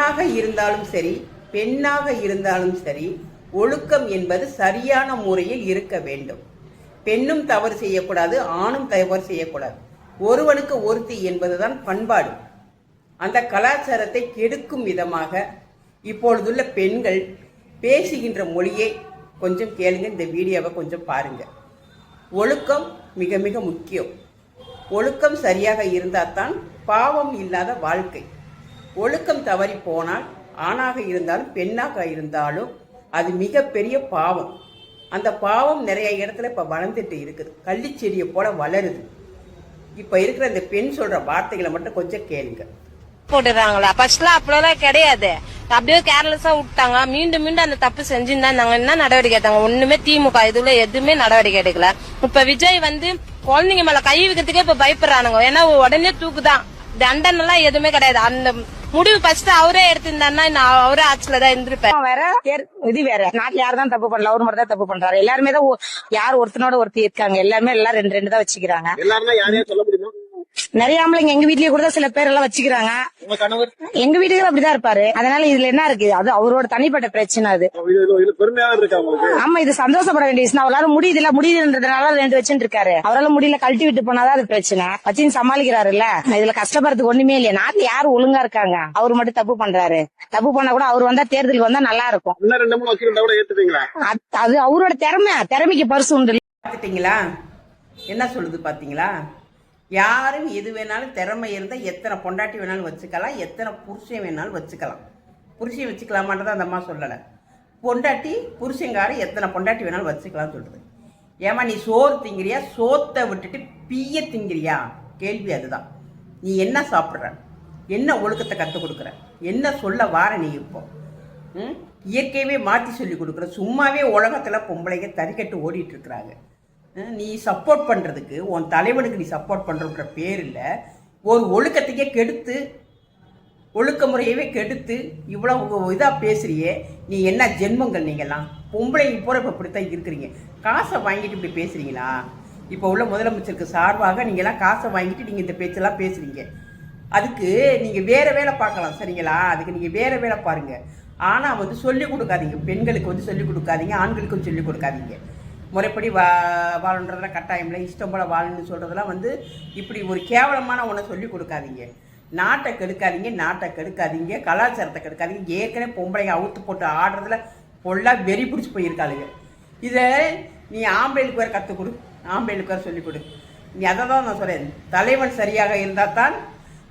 ஆணாக இருந்தாலும் சரி, பெண்ணாக இருந்தாலும் சரி, ஒழுக்கம் என்பது சரியான முறையில் இருக்க வேண்டும். பெண்ணும் தவறு செய்யக்கூடாது, ஆணும் தவறு செய்யக்கூடாது. ஒருவனுக்கு ஒருத்தி என்பதுதான் பண்பாடு. அந்த கலாச்சாரத்தை கெடுக்கும் விதமாக இப்பொழுதுள்ள பெண்கள் பேசுகின்ற மொழியை கொஞ்சம் கேளுங்க, இந்த வீடியோவை கொஞ்சம் பாருங்க. ஒழுக்கம் மிக மிக முக்கியம். ஒழுக்கம் சரியாக இருந்தால் தான் பாவம் இல்லாத வாழ்க்கை. ஒழுக்கம் தவறி போனால் ஆணாக இருந்தாலும் பெண்ணாக இருந்தாலும் அது மிகப்பெரிய பாவம். அந்த பாவம் நிறைய இடத்துல இப்போ வளர்ந்துட்டு இருக்குது, கள்ளிச்செடியை போல வளருது. இப்போ இருக்கிற இந்த பெண் சொல்ற வார்த்தைகளை மட்டும் கொஞ்சம் கேளுங்க. போட்டுறாங்களா? ஃபர்ஸ்ட்லாம் அப்படிலாம் கிடையாது, அப்படியே கேர்லெஸ்ஸா விட்டாங்க. மீண்டும் மீண்டும் அந்த தப்பு செஞ்சுருந்தா நாங்க என்ன நடவடிக்கை எடுத்தாங்க? ஒண்ணுமே திமுக இதுல எதுவுமே நடவடிக்கை எடுக்கல. இப்ப விஜய் வந்து குழந்தைங்க மேல கை வைக்கிறதுக்கே இப்ப பயப்படுறானுங்க. ஏன்னா உடனே தூக்குதான், தண்டனை எல்லாம் எதுவுமே கிடையாது. அந்த முடிவு ஃபர்ஸ்ட் அவரே எடுத்திருந்தாருன்னா நான் அவரே ஆட்சியில தான் இருந்திருப்பேன். வேற இது வேற நாட்டுல யாரும் தான் தப்பு பண்ணல, அவர் மட்டும் தான் தப்பு பண்றாரு. எல்லாருமே தான் யார் ஒருத்தனோட ஒருத்தி இருக்காங்க, எல்லாருமே எல்லாம் ரெண்டு ரெண்டு தான் வச்சுக்கிறாங்க. நிறைய ஆம்பளைங்க எங்க வீட்லயே கூட சில பேர் எல்லாம் வச்சுக்கிறாங்க. எங்க வீட்டுக்கு அப்படிதான் இருப்பாரு. அதனால இதுல என்ன இருக்கு? அது அவரோட தனிப்பட்ட பிரச்சனை. அது ஆமா, இது சந்தோஷப்பட வேண்டிய விஷயம். அவரால முடியுதுன்றதுனால ரெண்டு வச்சுட்டு இருக்காரு. அவரால் முடியல, கழட்டி விட்டு போனாதான் அது பிரச்சனை. வச்சுன்னு சமாளிக்கிறாருல்ல. இதுல கஷ்டப்படுறதுக்கு ஒண்ணுமே இல்லையா? நாட்டுல யாரு ஒழுங்கா இருக்காங்க? அவரு மட்டும் தப்பு பண்றாரு. தப்பு பண்ணா கூட அவர் வந்தா தேர்தலுக்கு வந்தா நல்லா இருக்கும். அது அவரோட திறமைக்கு பரிசு உண்டு. பாத்துட்டீங்களா என்ன சொல்லுது? பாத்தீங்களா? யாரும் எது வேணாலும் திறமை இருந்தால் எத்தனை பொண்டாட்டி வேணாலும் வச்சுக்கலாம், எத்தனை புருஷன் வேணாலும் வச்சுக்கலாம். புருஷன் வச்சுக்கலாமான்றதை அந்த அம்மா சொல்லலை. பொண்டாட்டி புருஷங்கார எத்தனை பொண்டாட்டி வேணாலும் வச்சுக்கலாம்னு சொல்லுது. ஏமா நீ சோறு திங்கிறியா, சோத்தை விட்டுட்டு பீய திங்கிறியா? கேள்வி அதுதான். நீ என்ன சாப்பிட்ற, என்ன ஒழுக்கத்தை கற்றுக் கொடுக்குற, என்ன சொல்ல வார நீ? இப்போ இயற்கையவே மாற்றி சொல்லி கொடுக்குற. சும்மாவே உலகத்தில் பொம்பளைங்க தறிக்கட்டு ஓடிட்டு இருக்கிறாங்க. நீ சப்போர்ட் பண்ணுறதுக்கு, உன் தலைவனுக்கு நீ சப்போர்ட் பண்ணுறன்ற பேரில் ஒரு ஒழுக்கத்துக்கே கெடுத்து, ஒழுக்க முறையவே கெடுத்து இவ்வளோ இதாக பேசுறியே. நீ என்ன ஜென்மங்கள்? நீங்கள்லாம் பொம்பளைங்க போகிற இப்போ இப்படித்தான் இருக்கிறீங்க. காசை வாங்கிட்டு இப்படி பேசுகிறீங்களா? இப்போ உள்ள முதலமைச்சருக்கு சார்பாக நீங்கள்லாம் காசை வாங்கிட்டு நீங்கள் இந்த பேச்செல்லாம் பேசுகிறீங்க. அதுக்கு நீங்கள் வேறு வேலை பார்க்கலாம், சரிங்களா? அதுக்கு நீங்கள் வேறு வேலை பாருங்கள். ஆனால் வந்து சொல்லிக் கொடுக்காதீங்க. பெண்களுக்கு வந்து சொல்லிக் கொடுக்காதீங்க, ஆண்களுக்கும் சொல்லிக் கொடுக்காதீங்க. முறைப்படி வாழன்றதெல்லாம் கட்டாயமில்லை, இஷ்டம் போல் வாழணும்னு சொல்கிறதெல்லாம் வந்து இப்படி ஒரு கேவலமான ஒன்றை சொல்லி கொடுக்காதீங்க. நாட்டை கெடுக்காதீங்க, கலாச்சாரத்தை கெடுக்காதீங்க. ஏற்கனவே பொம்பளைங்க அவுத்து போட்டு ஆடுறதுல பொல்லாக வெறி பிடிச்சி போயிருக்காளுங்க. இதை நீ ஆம்பளைக்கு வேறு கற்றுக் கொடு, ஆம்பளைக்கு வேறு சொல்லிக் கொடு. நீ அதை தான் நான் சொல்கிறேன். தலைவன் சரியாக இருந்தால் தான்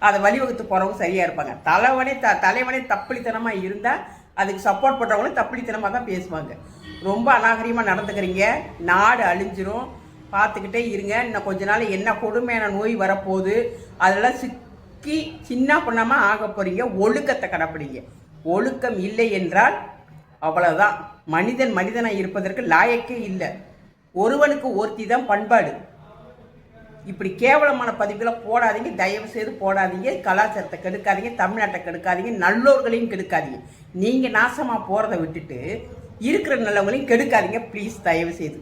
அதை வழிவகுத்து போகிறவங்க சரியாக இருப்பாங்க. தலைவனே தப்பிலித்தனமாக இருந்தால் அதுக்கு சப்போர்ட் பண்ணுறவங்களும் தப்பிலித்தனமாக தான் பேசுவாங்க. ரொம்ப அநாகரிகமாக நடந்துக்கிறீங்க, நாடு அழிஞ்சிரும். பார்த்துக்கிட்டே இருங்க. இன்னும் கொஞ்ச நாள் என்ன கொடுமையான நோய் வரப்போகுது, அதெல்லாம் சிக்கி சின்ன பண்ணாமல் ஆக போகிறீங்க. ஒழுக்கத்தை கடைப்பிடிங்க. ஒழுக்கம் இல்லை என்றால் அவ்வளோதான். மனிதனாக இருப்பதற்கு லாயக்கே இல்லை. ஒருவனுக்கு ஒருத்தி தான் பண்பாடு. இப்படி கேவலமான பதிவுகளை போடாதீங்க, தயவு செய்து போடாதீங்க. கலாச்சாரத்தை கெடுக்காதீங்க, தமிழ்நாட்டை கெடுக்காதீங்க, நல்லோர்களையும் கெடுக்காதீங்க. நீங்கள் நாசமாக போகிறத விட்டுட்டு இருக்கிற நல்லவங்களையும் கெடுக்காதீங்க ப்ளீஸ், தயவு செய்து.